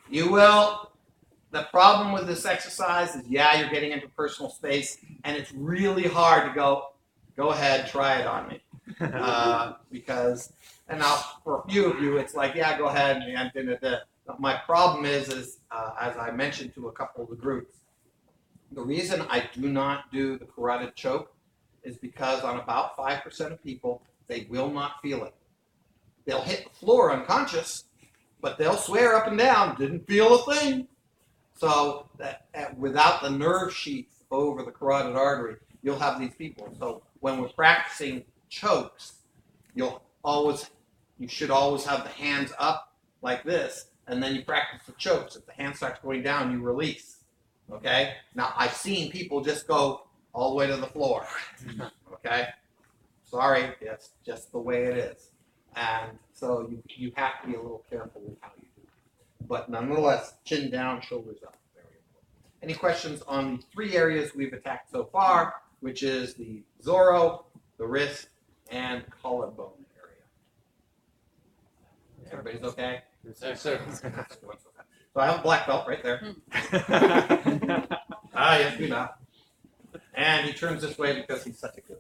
You will. The problem with this exercise is, yeah, you're getting into personal space, and it's really hard to go ahead, try it on me. Because, and now for a few of you, it's like, yeah, go ahead, and my problem is as I mentioned to a couple of the groups, the reason I do not do the carotid choke is because on about 5% of people, they will not feel it. They'll hit the floor unconscious, but they'll swear up and down, didn't feel a thing. So without the nerve sheath over the carotid artery, you'll have these people. So when we're practicing chokes, you should always have the hands up like this, and then you practice the chokes. If the hand starts going down, you release. Okay? Now, I've seen people just go all the way to the floor. Okay? Sorry, it's just the way it is. And so you have to be a little careful with how you do it. But nonetheless, chin down, shoulders up. Very important. Any questions on the 3 areas we've attacked so far, which is the Zorro, the wrist, and collarbone area? Everybody's okay? Yes, sir. So I have a black belt right there. Yes, we know. And he turns this way because he's such a good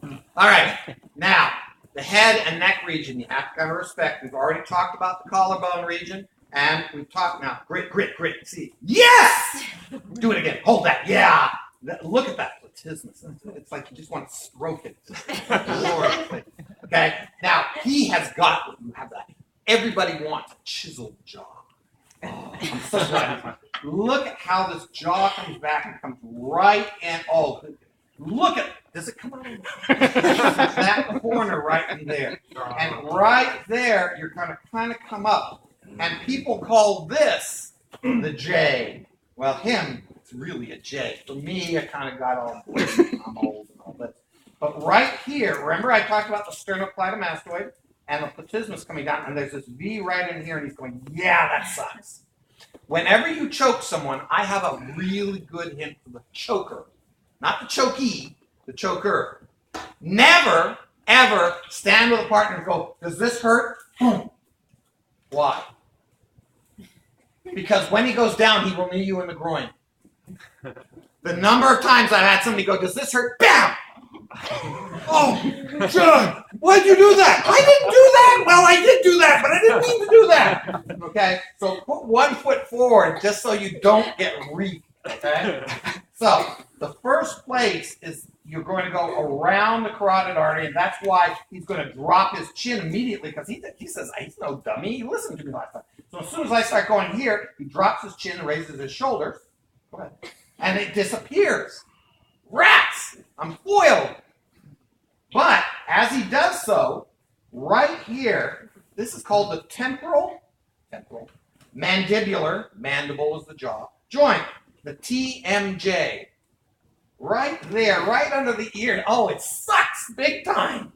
one. All right. Now, the head and neck region, you have to kind of respect. We've already talked about the collarbone region, and we've talked now. Grit. See? Yes! Do it again. Hold that. Yeah. Look at that platysmus. It's like you just want to stroke it. Okay? Now, he has got what you have that. Everybody wants a chiseled jaw. Oh, I'm so glad. Look at how this jaw comes back and comes right in. Oh, look at it. Does it come out? That corner right in there. And right there, you're going to kind of come up. And people call this the J. Well, it's really a J. For me, I kind of got all I'm old and all that. But right here, remember I talked about the sternocleidomastoid and the platysmus coming down, and there's this V right in here, and he's going, yeah, that sucks. Whenever you choke someone, I have a really good hint for the choker. Not the chokee, the choker. Never, ever stand with a partner and go, does this hurt? Why? Because when he goes down, he will knee you in the groin. The number of times I've had somebody go, does this hurt? Bam! Oh, John, why'd you do that? I didn't do that. Well, I did do that, but I didn't mean to do that. Okay, so put 1 foot forward just so you don't get reefed. Okay, so the first place is you're going to go around the carotid artery, and that's why he's going to drop his chin immediately because he says, he's no dummy. He listened to me last time. So as soon as I start going here, he drops his chin and raises his shoulders. Go ahead. And it disappears. Rats! I'm foiled. But as he does so, right here, this is called the temporal, mandibular, mandible is the jaw, joint, the TMJ. Right there, right under the ear. Oh, it sucks big time.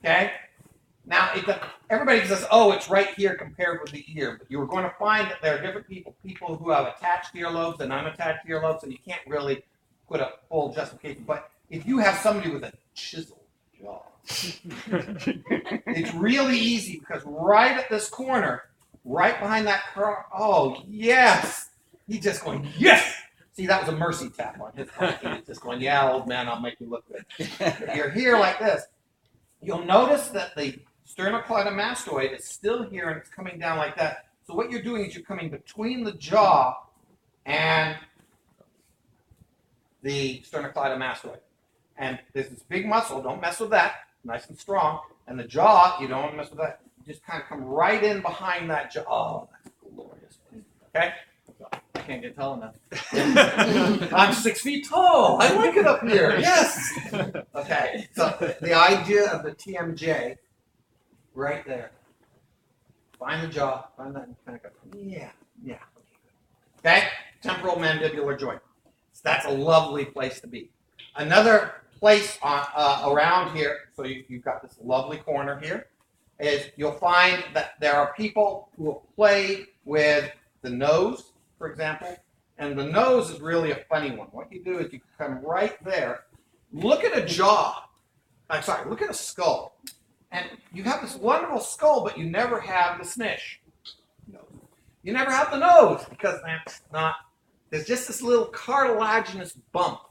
Okay? Now, everybody says, oh, it's right here compared with the ear. But you're going to find that there are different people who have attached earlobes and unattached earlobes, and you can't really put a full justification. But if you have somebody with a chiseled jaw, it's really easy because right at this corner, right behind that car, oh, yes. He's just going, yes. See, that was a mercy tap on his part. He's just going, yeah, old man, I'll make you look good. You're here like this. You'll notice that the sternocleidomastoid is still here and it's coming down like that. So what you're doing is you're coming between the jaw and the sternocleidomastoid. And there's this big muscle, don't mess with that, nice and strong. And the jaw, you don't want to mess with that. You just kind of come right in behind that jaw. Oh, that's glorious. Okay? I can't get tall enough. I'm 6 feet tall. I like it up here. Yes. Okay. So the idea of the TMJ, right there. Find the jaw. Find that. Kind of go. Yeah. Okay. Temporal mandibular joint. So that's a lovely place to be. Another place around here. So you've got this lovely corner here. Is you'll find that there are people who will play with the nose, for example, and the nose is really a funny one. What you do is you come right there, look at a jaw, look at a skull, and you have this wonderful skull, but you never have the snish. You never have the nose because that's not, there's just this little cartilaginous bump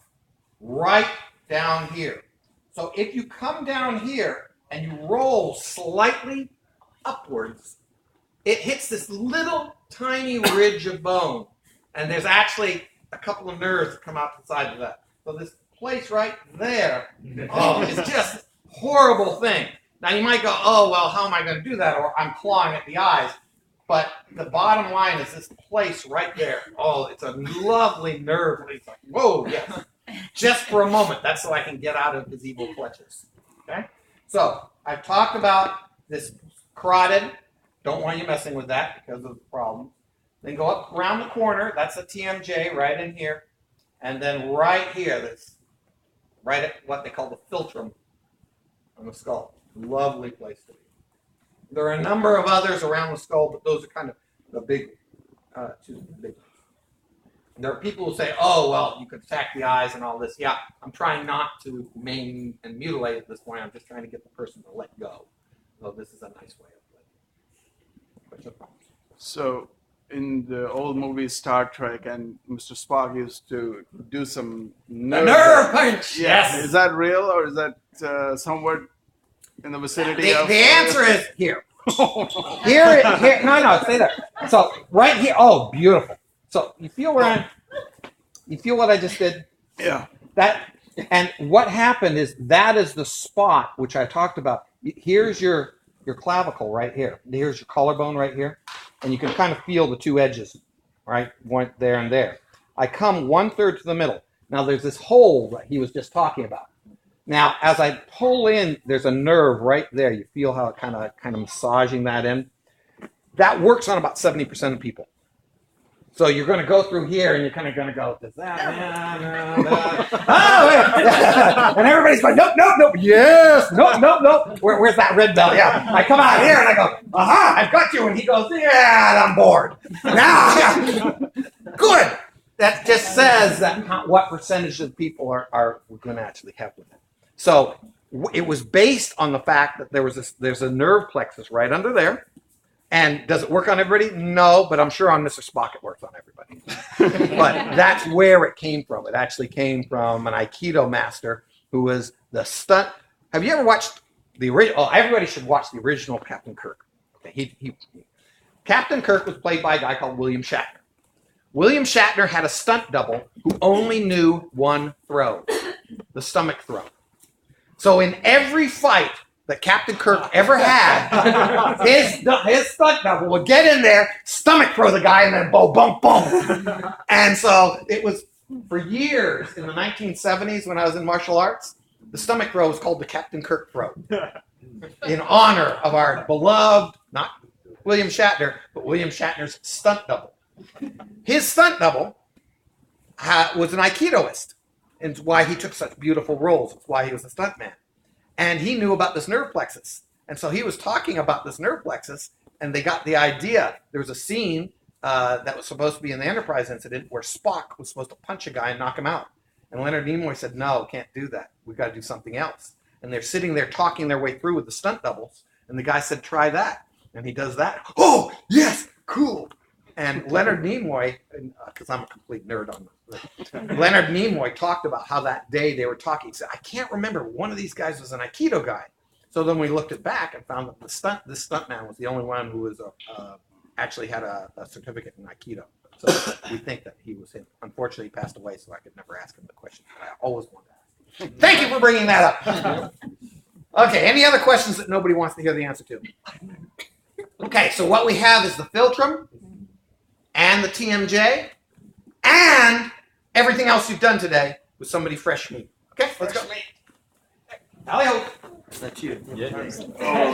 right down here. So if you come down here and you roll slightly upwards, it hits this little tiny ridge of bone. And there's actually a couple of nerves that come out the side of that. So this place right there, it's just a horrible thing. Now you might go, oh, well, how am I going to do that? Or I'm clawing at the eyes. But the bottom line is this place right there. Oh, it's a lovely nerve. It's like, whoa, yes. Just for a moment. That's so I can get out of his evil clutches. Okay? So I've talked about this carotid. Don't want you messing with that because of the problem. Then go up around the corner. That's the TMJ right in here. And then right here, that's right at what they call the philtrum on the skull. Lovely place to be. There are a number of others around the skull, but those are kind of the big ones. There are people who say, oh, well, you could attack the eyes and all this. Yeah, I'm trying not to maim and mutilate at this point. I'm just trying to get the person to let go. So this is a nice way of letting go. So in the old movie Star Trek, and Mr. Spock used to do some nerve punch. Yes. Is that real, or is that somewhat in the vicinity of? The answer is here. Here. No, stay there. So right here. Oh, beautiful. So you feel you feel what I just did? Yeah. And what happened is that is the spot which I talked about. Here's your clavicle right here. Here's your collarbone right here. And you can kind of feel the two edges, right? One there and there. I come 1/3 to the middle. Now there's this hole that he was just talking about. Now, as I pull in, there's a nerve right there. You feel how it kind of massaging that in. That works on about 70% of people. So you're going to go through here, and you're kind of going to go, does that? Oh, and everybody's going, nope, yes, nope. Where's that red bell? Yeah, I come out here, and I go, aha, I've got you. And he goes, yeah, I'm bored. Now, good. That just says that what percentage of people are going to actually have with it. So it was based on the fact that there's a nerve plexus right under there. And does it work on everybody? No, but I'm sure on Mr. Spock it works on everybody. But that's where it came from. It actually came from an Aikido master who was the stunt. Have you ever watched the original? Oh, everybody should watch the original Captain Kirk. Okay, Captain Kirk was played by a guy called William Shatner. William Shatner had a stunt double who only knew one throw, the stomach throw. So in every fight that Captain Kirk ever had, his stunt double would get in there, stomach throw the guy, and then boom, boom, boom. And so it was for years in the 1970s when I was in martial arts, the stomach throw was called the Captain Kirk throw in honor of our beloved, not William Shatner, but William Shatner's stunt double. His stunt double was an Aikidoist, and it's why he took such beautiful roles. It's why he was a stuntman. And he knew about this nerve plexus. And so he was talking about this nerve plexus, and they got the idea. There was a scene that was supposed to be in the Enterprise incident where Spock was supposed to punch a guy and knock him out. And Leonard Nimoy said, no, can't do that. We've got to do something else. And they're sitting there talking their way through with the stunt doubles. And the guy said, try that. And he does that. Oh, yes, cool. And Leonard Nimoy, because I'm a complete nerd on this, Leonard Nimoy talked about how that day they were talking. He said, I can't remember. One of these guys was an Aikido guy. So then we looked it back and found that this stuntman was the only one who was actually had a certificate in Aikido. So we think that he was him. Unfortunately, he passed away, so I could never ask him the question that I always wanted to ask. Thank you for bringing that up. Okay, any other questions that nobody wants to hear the answer to? Okay, so what we have is the philtrum, and the TMJ, and everything else you've done today with somebody fresh meat. Okay, let's go. Alley-ho. That's you. Oh.